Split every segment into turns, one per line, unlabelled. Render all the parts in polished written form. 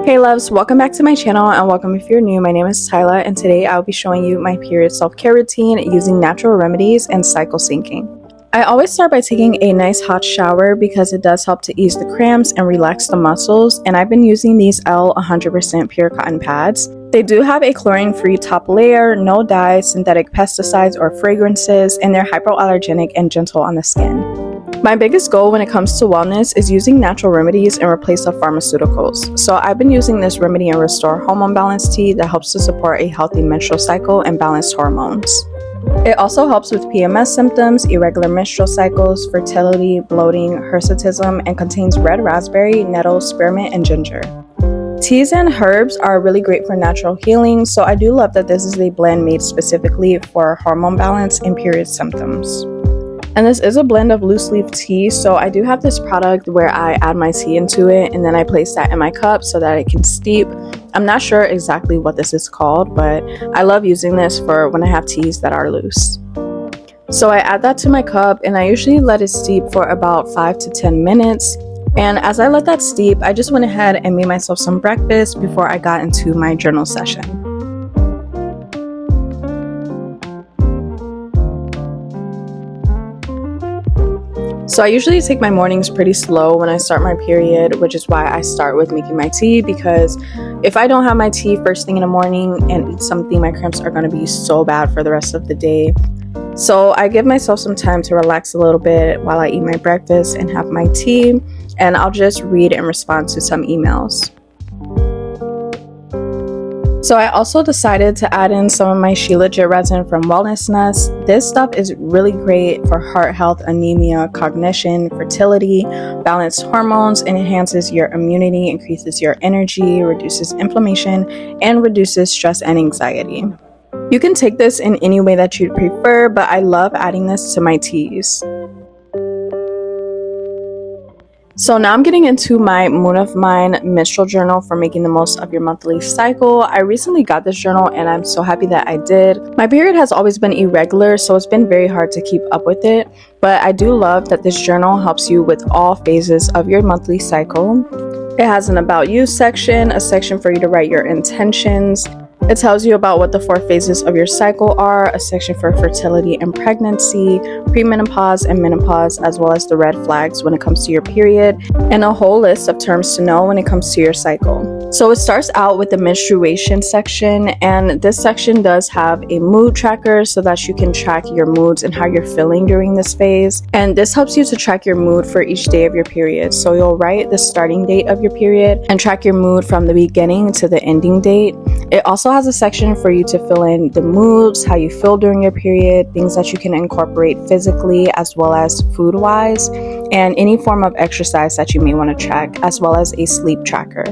Hey loves, welcome back to my channel and welcome if you're new. My name is Tyla and today I'll be showing you my period self-care routine using natural remedies and cycle syncing. I always start by taking a nice hot shower because it does help to ease the cramps and relax the muscles, and I've been using these L 100% pure cotton pads. They do have a chlorine-free top layer, no dyes, synthetic pesticides or fragrances, and they're hypoallergenic and gentle on the skin. My biggest goal when it comes to wellness is using natural remedies in replace of pharmaceuticals. So I've been using this Remedy and Restore hormone balance tea that helps to support a healthy menstrual cycle and balanced hormones. It also helps with PMS symptoms, irregular menstrual cycles, fertility, bloating, hirsutism, and contains red raspberry, nettle, spearmint, and ginger. Teas and herbs are really great for natural healing, so I do love that this is a blend made specifically for hormone balance and period symptoms. And this is a blend of loose leaf tea, so I do have this product where I add my tea into it and then I place that in my cup so that it can steep. I'm not sure exactly what this is called, but I love using this for when I have teas that are loose. So I add that to my cup and I usually let it steep for about 5 to 10 minutes. And as I let that steep, I just went ahead and made myself some breakfast before I got into my journal session. So I usually take my mornings pretty slow when I start my period, which is why I start with making my tea, because if I don't have my tea first thing in the morning and eat something, my cramps are going to be so bad for the rest of the day. So I give myself some time to relax a little bit while I eat my breakfast and have my tea, and I'll just read and respond to some emails. So I also decided to add in some of my She Legit resin from Wellness Nest. This stuff is really great for heart health, anemia, cognition, fertility, balanced hormones, and enhances your immunity, increases your energy, reduces inflammation, and reduces stress and anxiety. You can take this in any way that you'd prefer, but I love adding this to my teas. So now I'm getting into my Moon of Mine menstrual journal for making the most of your monthly cycle. I recently got this journal and I'm so happy that I did. My period has always been irregular, so it's been very hard to keep up with it. But I do love that this journal helps you with all phases of your monthly cycle. It has an About You section, a section for you to write your intentions. It tells you about what the 4 phases of your cycle are, a section for fertility and pregnancy, premenopause and menopause, as well as the red flags when it comes to your period, and a whole list of terms to know when it comes to your cycle. So it starts out with the menstruation section, and this section does have a mood tracker so that you can track your moods and how you're feeling during this phase. And this helps you to track your mood for each day of your period. So you'll write the starting date of your period and track your mood from the beginning to the ending date. It also has a section for you to fill in the moods, how you feel during your period, things that you can incorporate physically as well as food-wise, and any form of exercise that you may want to track, as well as a sleep tracker.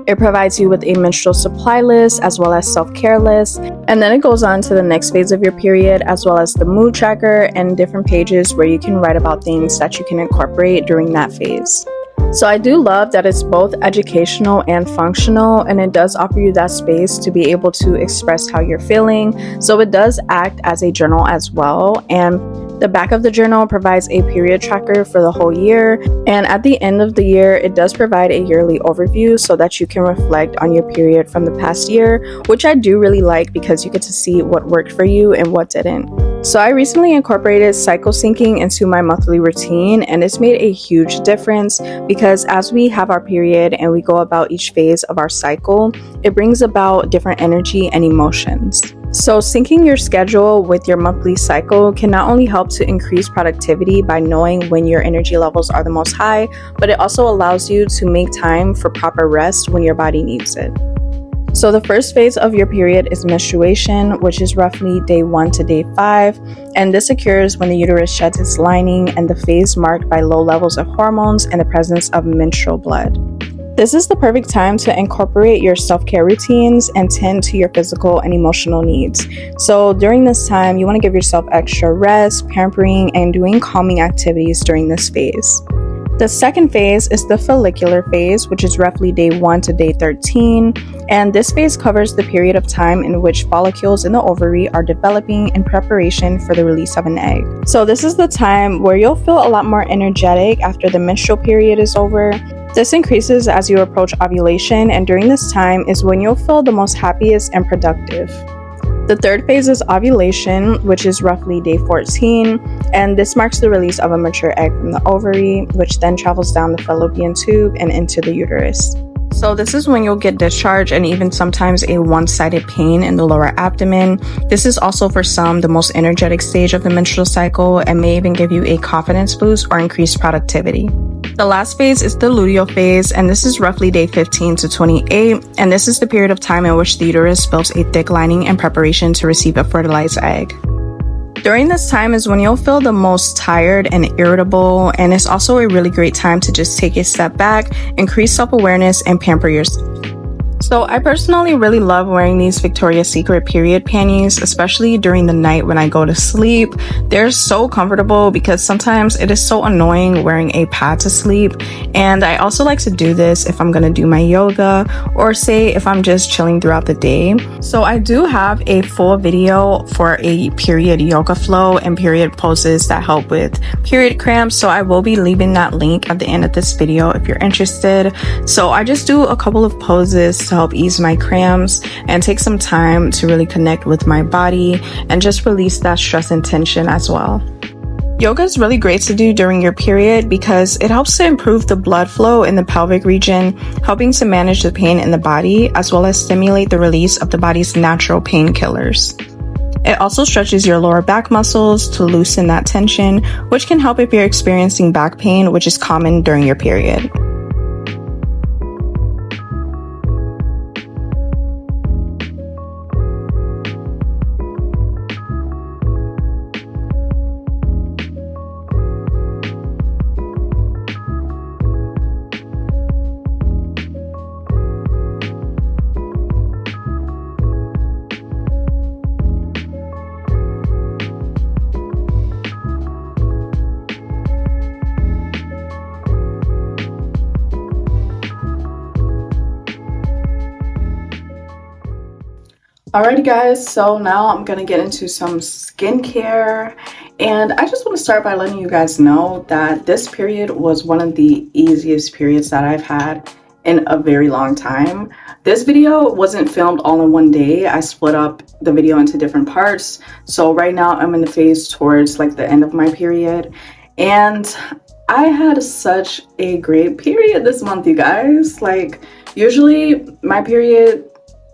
It provides you with a menstrual supply list as well as self-care list, and then it goes on to the next phase of your period as well as the mood tracker and different pages where you can write about things that you can incorporate during that phase. So I do love that it's both educational and functional, and it does offer you that space to be able to express how you're feeling. So it does act as a journal as well, and the back of the journal provides a period tracker for the whole year, and at the end of the year it does provide a yearly overview so that you can reflect on your period from the past year, which I do really like because you get to see what worked for you and what didn't. So I recently incorporated cycle syncing into my monthly routine, and it's made a huge difference because as we have our period and we go about each phase of our cycle, it brings about different energy and emotions. So syncing your schedule with your monthly cycle can not only help to increase productivity by knowing when your energy levels are the most high, but it also allows you to make time for proper rest when your body needs it. So the first phase of your period is menstruation, which is roughly day 1 to day 5, and this occurs when the uterus sheds its lining and the phase marked by low levels of hormones and the presence of menstrual blood. This is the perfect time to incorporate your self-care routines and tend to your physical and emotional needs. So during this time, you want to give yourself extra rest, pampering, and doing calming activities during this phase. The second phase is the follicular phase, which is roughly day 1 to day 13, and this phase covers the period of time in which follicles in the ovary are developing in preparation for the release of an egg. So this is the time where you'll feel a lot more energetic after the menstrual period is over, This increases as you approach ovulation, and during this time is when you'll feel the most happiest and productive. The third phase is ovulation, which is roughly day 14, and this marks the release of a mature egg from the ovary, which then travels down the fallopian tube and into the uterus. So this is when you'll get discharge and even sometimes a one-sided pain in the lower abdomen. This is also for some the most energetic stage of the menstrual cycle and may even give you a confidence boost or increased productivity. The last phase is the luteal phase, and this is roughly day 15 to 28, and this is the period of time in which the uterus builds a thick lining in preparation to receive a fertilized egg. During this time is when you'll feel the most tired and irritable, and it's also a really great time to just take a step back, increase self-awareness, and pamper yourself. So I personally really love wearing these Victoria's Secret period panties, especially during the night when I go to sleep. They're so comfortable because sometimes it is so annoying wearing a pad to sleep. And I also like to do this if I'm gonna do my yoga or say if I'm just chilling throughout the day. So I do have a full video for a period yoga flow and period poses that help with period cramps. So I will be leaving that link at the end of this video if you're interested. So I just do a couple of poses to help ease my cramps and take some time to really connect with my body and just release that stress and tension as well. Yoga is really great to do during your period because it helps to improve the blood flow in the pelvic region, helping to manage the pain in the body as well as stimulate the release of the body's natural painkillers. It also stretches your lower back muscles to loosen that tension, which can help if you're experiencing back pain, which is common during your period. Alrighty guys, so now I'm gonna get into some skincare, and I just want to start by letting you guys know that this period was one of the easiest periods that I've had in a very long time. This video wasn't filmed all in one day. I split up the video into different parts. So right now I'm in the phase towards like the end of my period, and I had such a great period this month, you guys. Like usually my period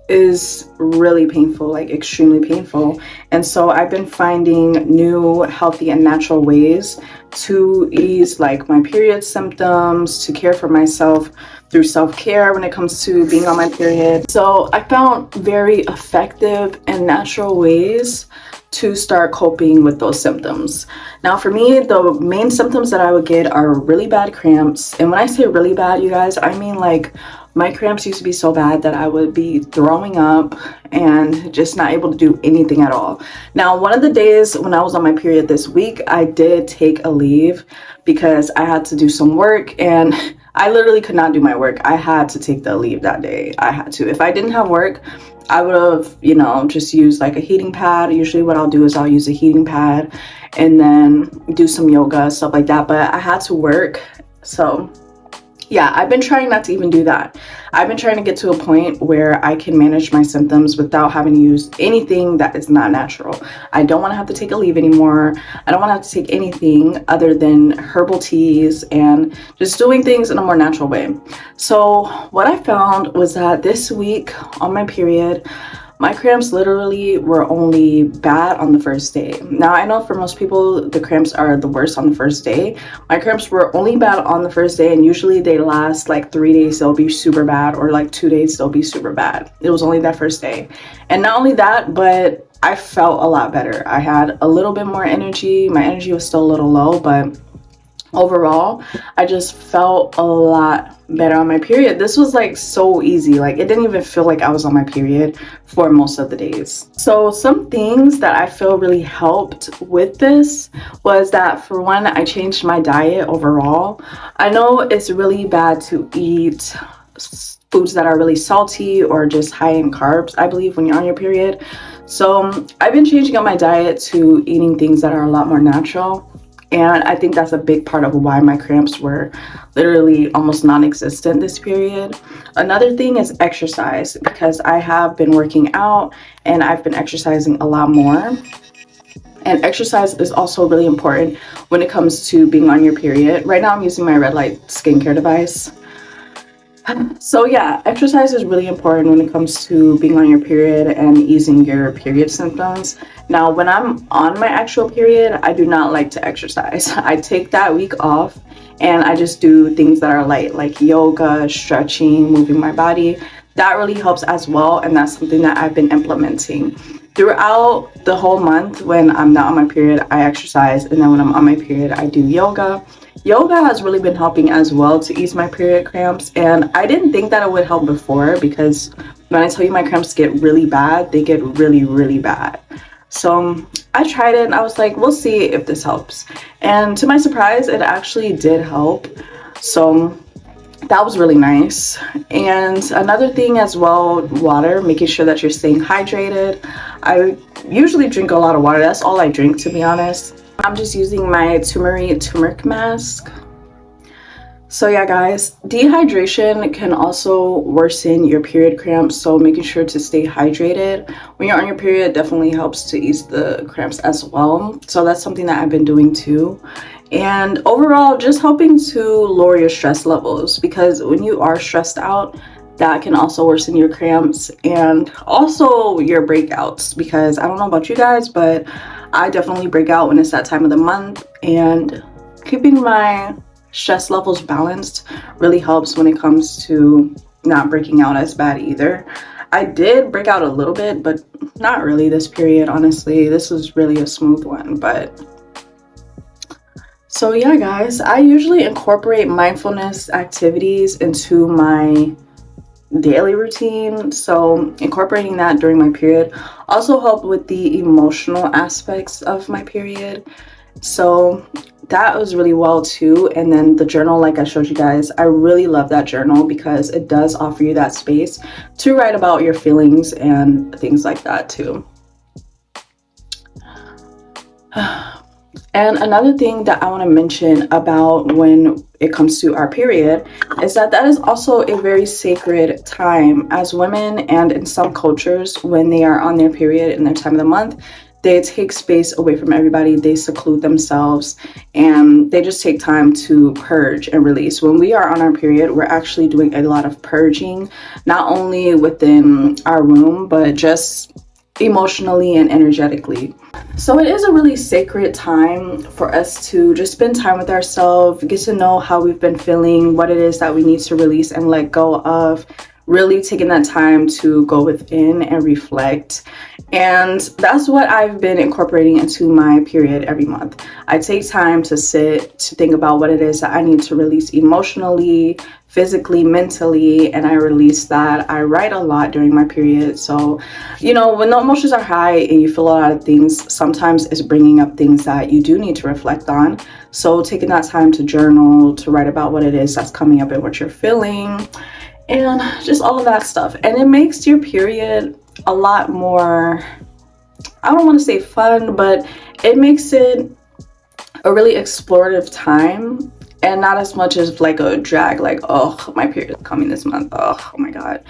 is really painful, like extremely painful, and so I've been finding new healthy and natural ways to ease like my period symptoms, to care for myself through self-care when it comes to being on my period. So I found very effective and natural ways to start coping with those symptoms. Now for me, the main symptoms that I would get are really bad cramps, and when I say really bad, you guys, I mean like my cramps used to be so bad that I would be throwing up and just not able to do anything at all. Now, one of the days when I was on my period this week, I did take a leave because I had to do some work, and I literally could not do my work. I had to take the leave that day. I had to. If I didn't have work, I would have, you know, just used like a heating pad. Usually what I'll do is I'll use a heating pad and then do some yoga, stuff like that. But I had to work, so yeah, I've been trying not to even do that. I've been trying to get to a point where I can manage my symptoms without having to use anything that is not natural. I don't want to have to take a leave anymore. I don't want to have to take anything other than herbal teas and just doing things in a more natural way. So what I found was that this week on my period, my cramps literally were only bad on the first day. Now, I know for most people, the cramps are the worst on the first day. My cramps were only bad on the first day, and usually they last like 3 days, they'll be super bad, or like 2 days, they'll be super bad. It was only that first day. And not only that, but I felt a lot better. I had a little bit more energy. My energy was still a little low, but overall, I just felt a lot better on my period. This was like so easy. Like it didn't even feel like I was on my period for most of the days. So some things that I feel really helped with this was that, for one, I changed my diet overall. I know it's really bad to eat foods that are really salty or just high in carbs, I believe, when you're on your period. So I've been changing up my diet to eating things that are a lot more natural. And I think that's a big part of why my cramps were literally almost non-existent this period. Another thing is exercise, because I have been working out and I've been exercising a lot more. And exercise is also really important when it comes to being on your period. Right now I'm using my red light skincare device. So yeah, exercise is really important when it comes to being on your period and easing your period symptoms. Now, when I'm on my actual period, I do not like to exercise. I take that week off and I just do things that are light, like yoga, stretching, moving my body. That really helps as well, and that's something that I've been implementing. Throughout the whole month when I'm not on my period, I exercise, and then when I'm on my period, I do yoga. Yoga has really been helping as well to ease my period cramps, and I didn't think that it would help before, because when I tell you my cramps get really bad, they get really, really bad. So I tried it and I was like, we'll see if this helps. And to my surprise, it actually did help. So that was really nice. And another thing as well, water, making sure that you're staying hydrated. I usually drink a lot of water. That's all I drink, to be honest. I'm just using my turmeric mask. So yeah, guys, dehydration can also worsen your period cramps, so making sure to stay hydrated when you're on your period definitely helps to ease the cramps as well. So that's something that I've been doing too. And overall, just helping to lower your stress levels, because when you are stressed out, that can also worsen your cramps and also your breakouts, because I don't know about you guys, but I definitely break out when it's that time of the month, and keeping my stress levels balanced really helps when it comes to not breaking out as bad either. I did break out a little bit, but not really this period, honestly. This was really a smooth one. But so yeah, guys, I usually incorporate mindfulness activities into my daily routine, so incorporating that during my period also helped with the emotional aspects of my period. So that was really well too. And then the journal, like I showed you guys, I really love that journal because it does offer you that space to write about your feelings and things like that too. And another thing that I want to mention about when it comes to our period is that that is also a very sacred time. As women, and in some cultures, when they are on their period in their time of the month, they take space away from everybody, they seclude themselves, and they just take time to purge and release. When we are on our period, we're actually doing a lot of purging, not only within our room, but just emotionally and energetically. So it is a really sacred time for us to just spend time with ourselves, get to know how we've been feeling, what it is that we need to release and let go of, really taking that time to go within and reflect. And that's what I've been incorporating into my period every month. I take time to sit, to think about what it is that I need to release emotionally, physically, mentally, and I release that. I write a lot during my period. So, you know, when the emotions are high and you feel a lot of things, sometimes it's bringing up things that you do need to reflect on. So taking that time to journal, to write about what it is that's coming up and what you're feeling, and just all of that stuff. And it makes your period a lot more, I don't want to say fun, but it makes it a really explorative time, and not as much as like a drag, like, oh, my period is coming this month, oh my god.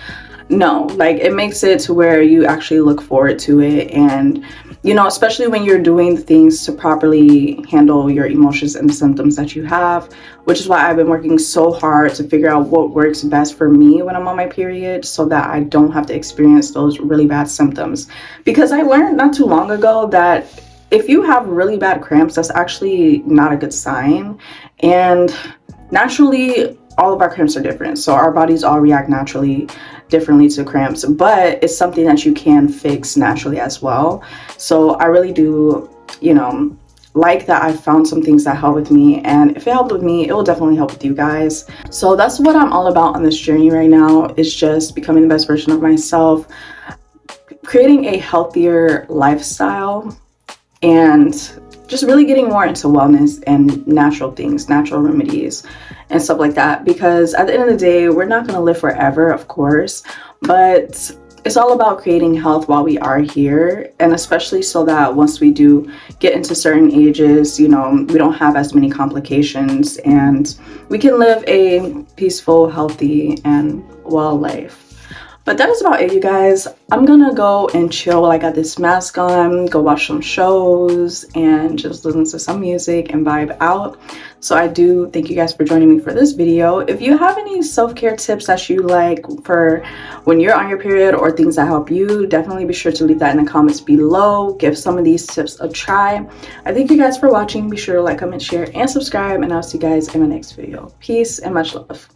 No, like it makes it to where you actually look forward to it. And you know, especially when you're doing things to properly handle your emotions and symptoms that you have, which is why I've been working so hard to figure out what works best for me when I'm on my period, so that I don't have to experience those really bad symptoms. Because I learned not too long ago that if you have really bad cramps, that's actually not a good sign. And naturally, all of our cramps are different, so our bodies all react naturally differently to cramps, but it's something that you can fix naturally as well. So I really do, you know, like that I found some things that help with me, and if it helped with me, it will definitely help with you guys. So that's what I'm all about on this journey right now, is just becoming the best version of myself, creating a healthier lifestyle, and just really getting more into wellness and natural things, natural remedies and stuff like that. Because at the end of the day, we're not going to live forever, of course, but it's all about creating health while we are here, and especially so that once we do get into certain ages, you know, we don't have as many complications and we can live a peaceful, healthy, and well life. But that is about it, you guys. I'm gonna go and chill while I got this mask on, go watch some shows, and just listen to some music and vibe out. So I do thank you guys for joining me for this video. If you have any self-care tips that you like for when you're on your period or things that help you, definitely be sure to leave that in the comments below. Give some of these tips a try. I thank you guys for watching. Be sure to like, comment, share, and subscribe, and I'll see you guys in my next video. Peace and much love.